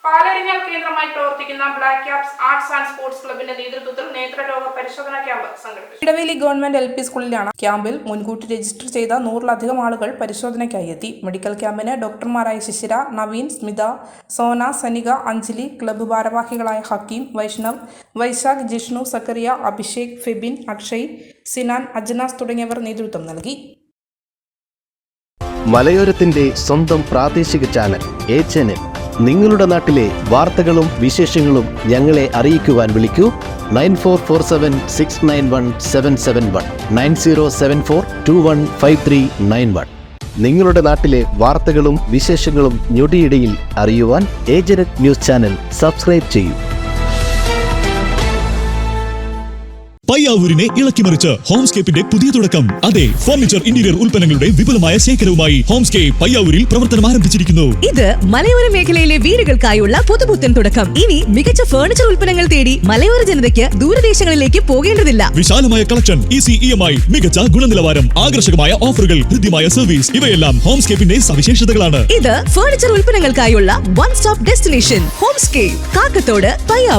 പാലരിഞ്ഞാൽ കേന്ദ്രമായി പ്രവർത്തിക്കുന്ന black caps arts and sports ക്ലബിന്റെ നേതൃത്വത്തിൽ നേത്രരോഗ പരിശോധനാ ക്യാമ്പ് സംഘടിപ്പിച്ചു. ഇടവേലി ഗവൺമെന്റ് LP സ്കൂളിലാണ് ക്യാമ്പിൽ മുൻകൂട്ടി രജിസ്റ്റർ ചെയ്ത 100-ലധികം ആളുകൾ പരിശോധനയ്ക്കായി എത്തി. മെഡിക്കൽ ക്യാമ്പിന് ഡോക്ടർമാരായ ശിശിര, നവീൻ, സ്മിത, സോന, സനിക, അഞ്ജലി, ക്ലബ്ബ് ഭാരവാഹികളായ ഹക്കീം, വൈഷ്ണവ്, വൈശാഖ്, ജിഷ്ണു, സക്കറിയ, അഭിഷേക്, ഫെബിൻ, അക്ഷയ്, സിനാൻ, അജ്നാസ് തുടങ്ങിയവർ നേതൃത്വം നൽകി. മലയോരത്തിന്റെ സ്വന്തം പ്രാദേശിക ചാനൽ A-Channel. നിങ്ങളുടെ നാട്ടിലെ വാർത്തകളും വിശേഷങ്ങളും ഞങ്ങളെ അറിയിക്കുവാൻ വിളിക്കൂ 9447691771 9074215391. നിങ്ങളുടെ നാട്ടിലെ വാർത്തകളും വിശേഷങ്ങളും ഞൊടിയിടയിൽ അറിയുവാൻ A-Channel ന്യൂസ് ചാനൽ സബ്സ്ക്രൈബ് ചെയ്യൂ. പയ്യാവൂരിനെ ഇളക്കിമറിച്ച് ഹോംസ്കേപ്പിന്റെ പുതിയ തുടക്കം. അതെ, ഫർണിച്ചർ ഇന്റീരിയർ ഉൽപ്പന്നങ്ങളുടെ വിപുലമായ ശേഖരവുമായി ഹോംസ്കേപ്പ് പയ്യാവൂരിൽ പ്രവർത്തനം ആരംഭിച്ചിരിക്കുന്നു. ഇത് മലയോര മേഖലയിലെ വീടുകൾക്കായുള്ള പുതുപുത്തൻ തുടക്കം. ഇനി മികച്ച ഫർണിച്ചർ ഉൽപ്പന്നങ്ങൾ തേടി മലയോര ജനതയ്ക്ക് ദൂരദേശങ്ങളിലേക്ക് പോകേണ്ടതില്ല. വിശാലമായ കളക്ഷൻ, ഈസി EMI, മികച്ച ഗുണനിലവാരം, ആകർഷകമായ ഓഫറുകൾ, ഹൃദ്യമായ സർവീസ്, ഇവയെല്ലാം ഹോംസ്കേപ്പിന്റെ സവിശേഷതകളാണ്. ഇത് ഫർണിച്ചർ ഉൽപ്പന്നങ്ങൾക്കായുള്ള one stop destination Homescape, Kakkathode, Payyavoor.